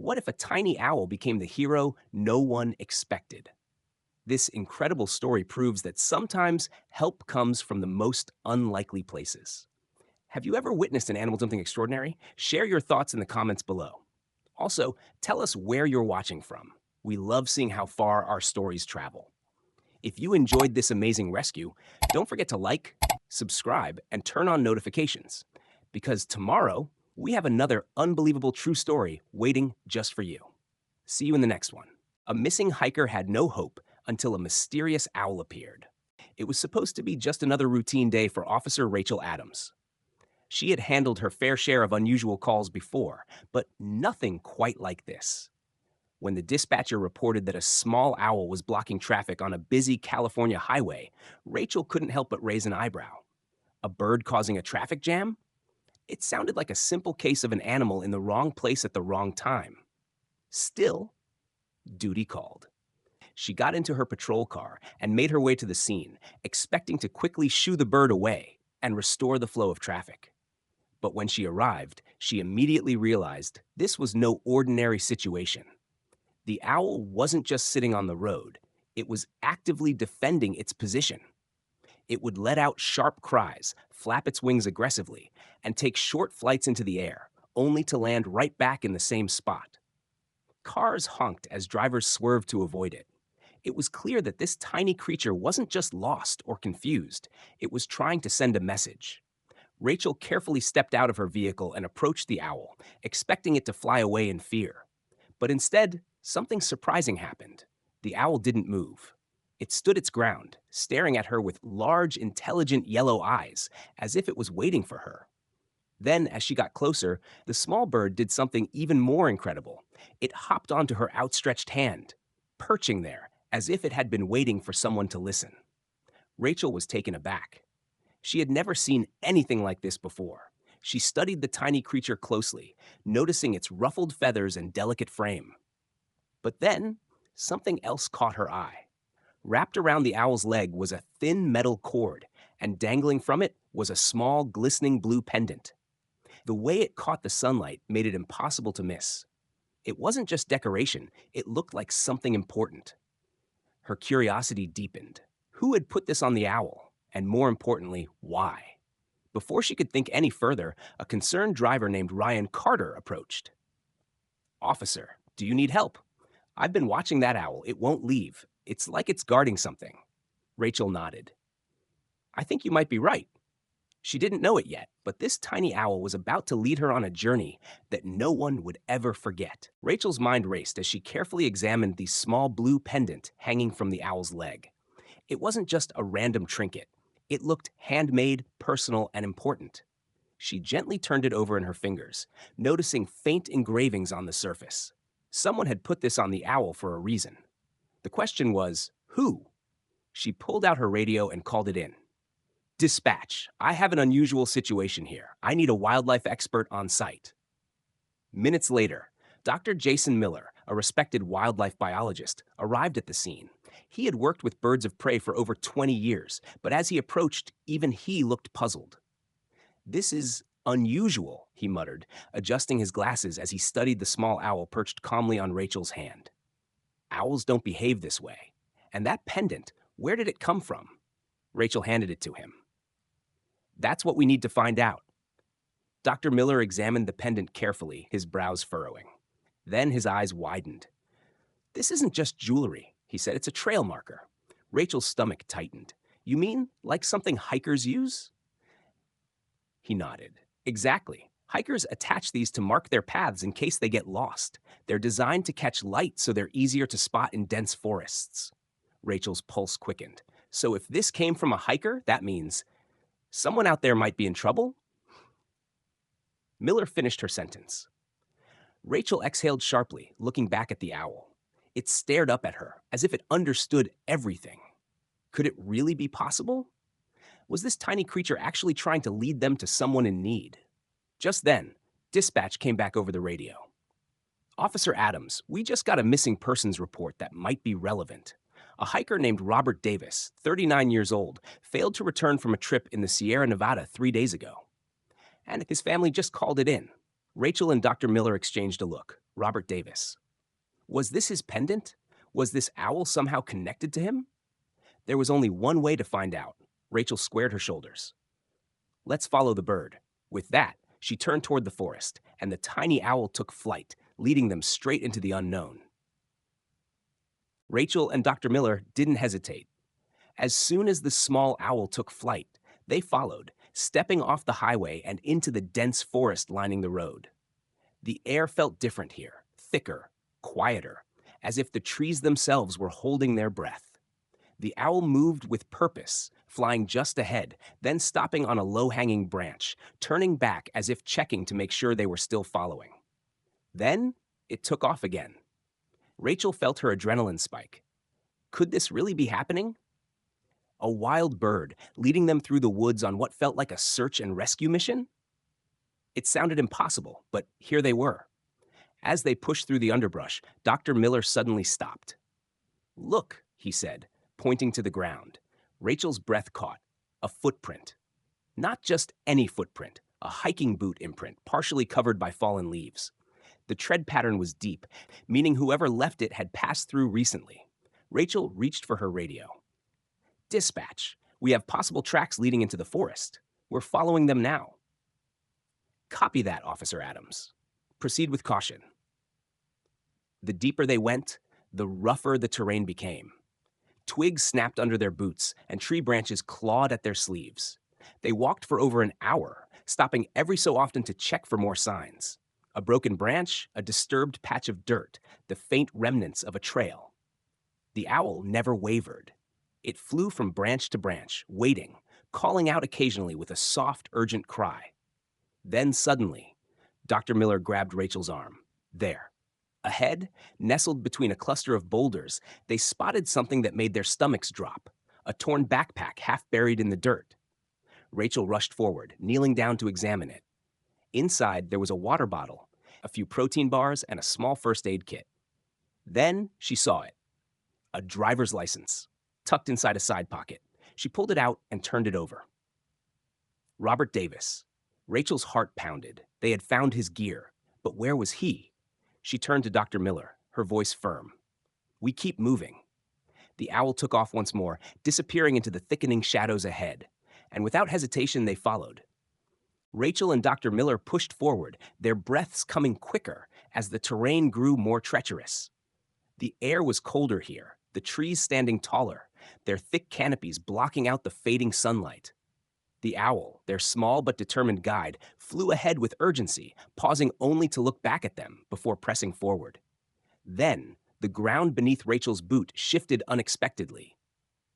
What if a tiny owl became the hero no one expected? This incredible story proves that sometimes help comes from the most unlikely places. Have you ever witnessed an animal do something extraordinary? Share your thoughts in the comments below. Also, tell us where you're watching from. We love seeing how far our stories travel. If you enjoyed this amazing rescue, don't forget to like, subscribe, and turn on notifications. Because tomorrow, we have another unbelievable true story waiting just for you. See you in the next one. A missing hiker had no hope until a mysterious owl appeared. It was supposed to be just another routine day for Officer Rachel Adams. She had handled her fair share of unusual calls before, but nothing quite like this. When the dispatcher reported that a small owl was blocking traffic on a busy California highway, Rachel couldn't help but raise an eyebrow. A bird causing a traffic jam? It sounded like a simple case of an animal in the wrong place at the wrong time. Still, duty called. She got into her patrol car and made her way to the scene, expecting to quickly shoo the bird away and restore the flow of traffic. But when she arrived, she immediately realized this was no ordinary situation. The owl wasn't just sitting on the road, it was actively defending its position. It would let out sharp cries, flap its wings aggressively, and take short flights into the air, only to land right back in the same spot. Cars honked as drivers swerved to avoid it. It was clear that this tiny creature wasn't just lost or confused, it was trying to send a message. Rachel carefully stepped out of her vehicle and approached the owl, expecting it to fly away in fear. But instead, something surprising happened. The owl didn't move. It stood its ground, staring at her with large, intelligent yellow eyes, as if it was waiting for her. Then, as she got closer, the small bird did something even more incredible. It hopped onto her outstretched hand, perching there, as if it had been waiting for someone to listen. Rachel was taken aback. She had never seen anything like this before. She studied the tiny creature closely, noticing its ruffled feathers and delicate frame. But then, something else caught her eye. Wrapped around the owl's leg was a thin metal cord, and dangling from it was a small, glistening blue pendant. The way it caught the sunlight made it impossible to miss. It wasn't just decoration, it looked like something important. Her curiosity deepened. Who had put this on the owl? And more importantly, why? Before she could think any further, a concerned driver named Ryan Carter approached. "Officer, do you need help? I've been watching that owl. It won't leave. It's like it's guarding something." Rachel nodded. "I think you might be right." She didn't know it yet, but this tiny owl was about to lead her on a journey that no one would ever forget. Rachel's mind raced as she carefully examined the small blue pendant hanging from the owl's leg. It wasn't just a random trinket. It looked handmade, personal, and important. She gently turned it over in her fingers, noticing faint engravings on the surface. Someone had put this on the owl for a reason. The question was, who? She pulled out her radio and called it in. "Dispatch, I have an unusual situation here. I need a wildlife expert on site." Minutes later, Dr. Jason Miller, a respected wildlife biologist, arrived at the scene. He had worked with birds of prey for over 20 years, but as he approached, even he looked puzzled. "This is unusual," he muttered, adjusting his glasses as he studied the small owl perched calmly on Rachel's hand. "Owls don't behave this way. And that pendant, where did it come from?" Rachel handed it to him. "That's what we need to find out." Dr. Miller examined the pendant carefully, his brows furrowing. Then his eyes widened. "This isn't just jewelry," he said. "It's a trail marker." Rachel's stomach tightened. "You mean like something hikers use?" He nodded. "Exactly. Hikers attach these to mark their paths in case they get lost. They're designed to catch light so they're easier to spot in dense forests." Rachel's pulse quickened. "So if this came from a hiker, that means someone out there might be in trouble?" Miller finished her sentence. Rachel exhaled sharply, looking back at the owl. It stared up at her, as if it understood everything. Could it really be possible? Was this tiny creature actually trying to lead them to someone in need? Just then, dispatch came back over the radio. "Officer Adams, we just got a missing persons report that might be relevant. A hiker named Robert Davis, 39 years old, failed to return from a trip in the Sierra Nevada 3 days ago. And his family just called it in." Rachel and Dr. Miller exchanged a look. Robert Davis. Was this his pendant? Was this owl somehow connected to him? There was only one way to find out. Rachel squared her shoulders. Let's follow the bird. With that, she turned toward the forest, and the tiny owl took flight, leading them straight into the unknown. Rachel and Dr. Miller didn't hesitate. As soon as the small owl took flight, they followed, stepping off the highway and into the dense forest lining the road. The air felt different here, thicker, quieter, as if the trees themselves were holding their breath. The owl moved with purpose, flying just ahead, then stopping on a low-hanging branch, turning back as if checking to make sure they were still following. Then it took off again. Rachel felt her adrenaline spike. Could this really be happening? A wild bird leading them through the woods on what felt like a search and rescue mission? It sounded impossible, but here they were. As they pushed through the underbrush, Dr. Miller suddenly stopped. Look, he said, pointing to the ground. Rachel's breath caught. A footprint. Not just any footprint, a hiking boot imprint, partially covered by fallen leaves. The tread pattern was deep, meaning whoever left it had passed through recently. Rachel reached for her radio. Dispatch, we have possible tracks leading into the forest. We're following them now. Copy that, Officer Adams. Proceed with caution. The deeper they went, the rougher the terrain became. Twigs snapped under their boots, and tree branches clawed at their sleeves. They walked for over an hour, stopping every so often to check for more signs. A broken branch, a disturbed patch of dirt, the faint remnants of a trail. The owl never wavered. It flew from branch to branch, waiting, calling out occasionally with a soft, urgent cry. Then suddenly, Dr. Miller grabbed Rachel's arm. There. Ahead, nestled between a cluster of boulders, they spotted something that made their stomachs drop, a torn backpack half buried in the dirt. Rachel rushed forward, kneeling down to examine it. Inside, there was a water bottle, a few protein bars, and a small first aid kit. Then she saw it. A driver's license, tucked inside a side pocket. She pulled it out and turned it over. Robert Davis. Rachel's heart pounded. They had found his gear. But where was he? She turned to Dr. Miller, her voice firm. We keep moving. The owl took off once more, disappearing into the thickening shadows ahead. And without hesitation, they followed. Rachel and Dr. Miller pushed forward, their breaths coming quicker as the terrain grew more treacherous. The air was colder here, the trees standing taller, their thick canopies blocking out the fading sunlight. The owl, their small but determined guide, flew ahead with urgency, pausing only to look back at them before pressing forward. Then, the ground beneath Rachel's boot shifted unexpectedly.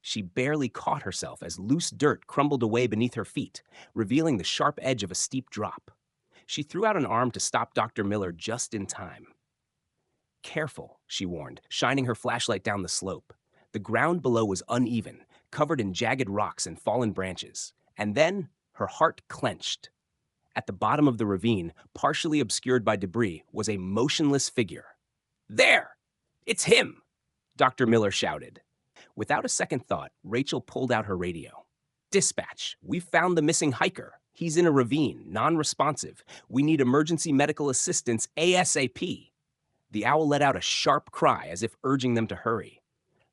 She barely caught herself as loose dirt crumbled away beneath her feet, revealing the sharp edge of a steep drop. She threw out an arm to stop Dr. Miller just in time. Careful, she warned, shining her flashlight down the slope. The ground below was uneven, covered in jagged rocks and fallen branches. And then her heart clenched. At the bottom of the ravine, partially obscured by debris, was a motionless figure. There! It's him! Dr. Miller shouted. Without a second thought, Rachel pulled out her radio. Dispatch, we've found the missing hiker. He's in a ravine, non-responsive. We need emergency medical assistance ASAP. The owl let out a sharp cry as if urging them to hurry.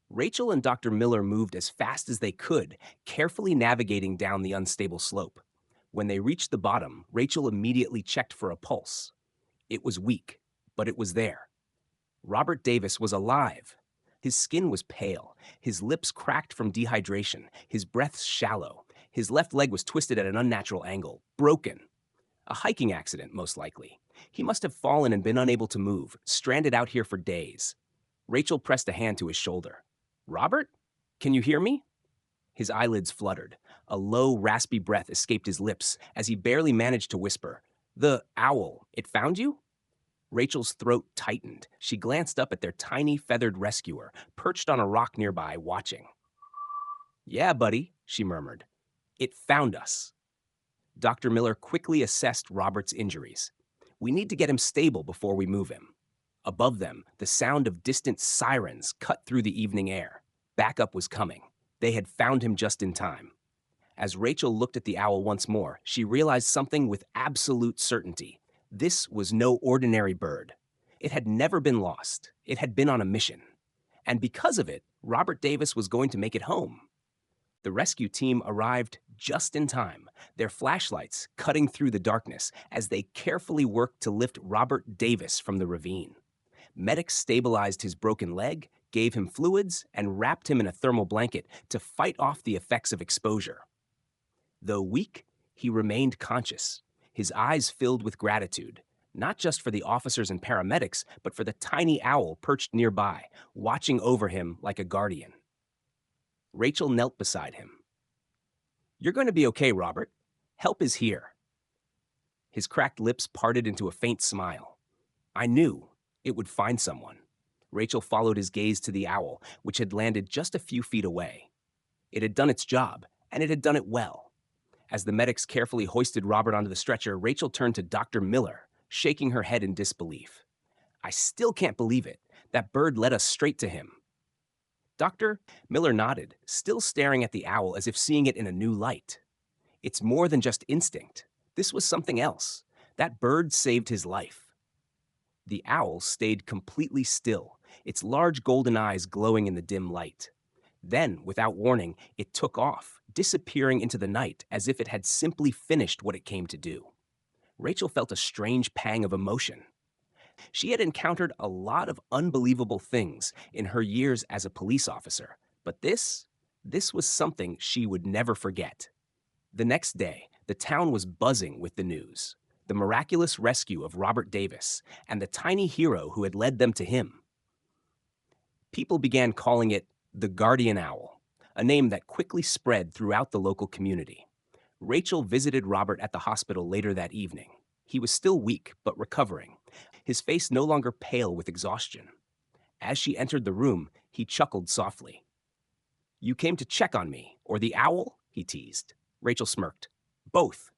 Rachel and Dr. Miller moved as fast as they could, carefully navigating down the unstable slope. When they reached the bottom, Rachel immediately checked for a pulse. It was weak, but it was there. Robert Davis was alive. His skin was pale, his lips cracked from dehydration, his breath shallow. His left leg was twisted at an unnatural angle, broken. A hiking accident, most likely. He must have fallen and been unable to move, stranded out here for days. Rachel pressed a hand to his shoulder. Robert? Can you hear me? His eyelids fluttered. A low, raspy breath escaped his lips as he barely managed to whisper, The owl, it found you? Rachel's throat tightened. She glanced up at their tiny, feathered rescuer, perched on a rock nearby, watching. Yeah, buddy, she murmured. It found us. Dr. Miller quickly assessed Robert's injuries. We need to get him stable before we move him. Above them, the sound of distant sirens cut through the evening air. Backup was coming. They had found him just in time. As Rachel looked at the owl once more, she realized something with absolute certainty. This was no ordinary bird. It had never been lost. It had been on a mission. And because of it, Robert Davis was going to make it home. The rescue team arrived just in time, their flashlights cutting through the darkness as they carefully worked to lift Robert Davis from the ravine. Medics stabilized his broken leg, gave him fluids, and wrapped him in a thermal blanket to fight off the effects of exposure. Though weak, he remained conscious, his eyes filled with gratitude, not just for the officers and paramedics, but for the tiny owl perched nearby, watching over him like a guardian. Rachel knelt beside him. "You're going to be okay, Robert. Help is here." His cracked lips parted into a faint smile. "I knew it would find someone." Rachel followed his gaze to the owl, which had landed just a few feet away. It had done its job, and it had done it well. As the medics carefully hoisted Robert onto the stretcher, Rachel turned to Dr. Miller, shaking her head in disbelief. "I still can't believe it. That bird led us straight to him." "Doctor?" Miller nodded, still staring at the owl as if seeing it in a new light. "It's more than just instinct. This was something else. That bird saved his life." The owl stayed completely still, its large golden eyes glowing in the dim light. Then, without warning, it took off, disappearing into the night as if it had simply finished what it came to do. Rachel felt a strange pang of emotion. She had encountered a lot of unbelievable things in her years as a police officer, but this was something she would never forget. The next day, the town was buzzing with the news. The miraculous rescue of Robert Davis and the tiny hero who had led them to him. People began calling it the Guardian Owl, a name that quickly spread throughout the local community. Rachel visited Robert at the hospital later that evening. He was still weak, but recovering, his face no longer pale with exhaustion. As she entered the room, he chuckled softly. "You came to check on me, or the owl?" he teased. Rachel smirked. "Both."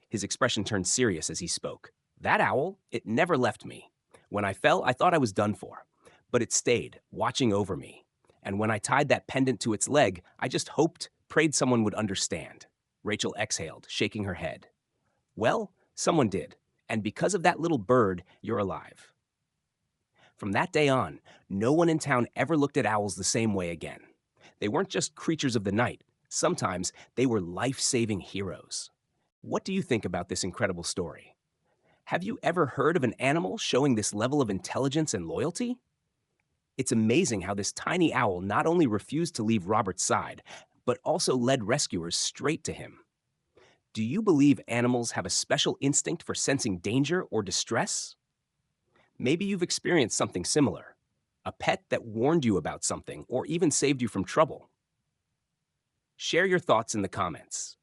His expression turned serious as he spoke. "That owl, it never left me. When I fell, I thought I was done for. But it stayed, watching over me. And when I tied that pendant to its leg, I just hoped, prayed someone would understand." Rachel exhaled, shaking her head. "Well, someone did. And because of that little bird, you're alive." From that day on, no one in town ever looked at owls the same way again. They weren't just creatures of the night. Sometimes they were life-saving heroes. What do you think about this incredible story? Have you ever heard of an animal showing this level of intelligence and loyalty? It's amazing how this tiny owl not only refused to leave Robert's side, but also led rescuers straight to him. Do you believe animals have a special instinct for sensing danger or distress? Maybe you've experienced something similar. A pet that warned you about something or even saved you from trouble. Share your thoughts in the comments.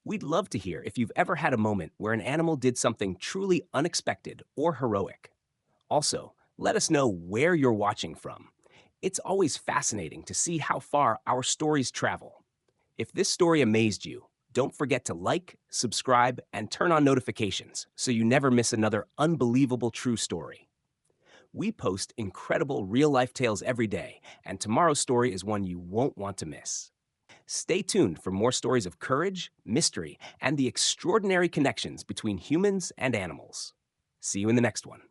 We'd love to hear if you've ever had a moment where an animal did something truly unexpected or heroic. Also, let us know where you're watching from. It's always fascinating to see how far our stories travel. If this story amazed you, don't forget to like, subscribe, and turn on notifications so you never miss another unbelievable true story. We post incredible real-life tales every day, and tomorrow's story is one you won't want to miss. Stay tuned for more stories of courage, mystery, and the extraordinary connections between humans and animals. See you in the next one.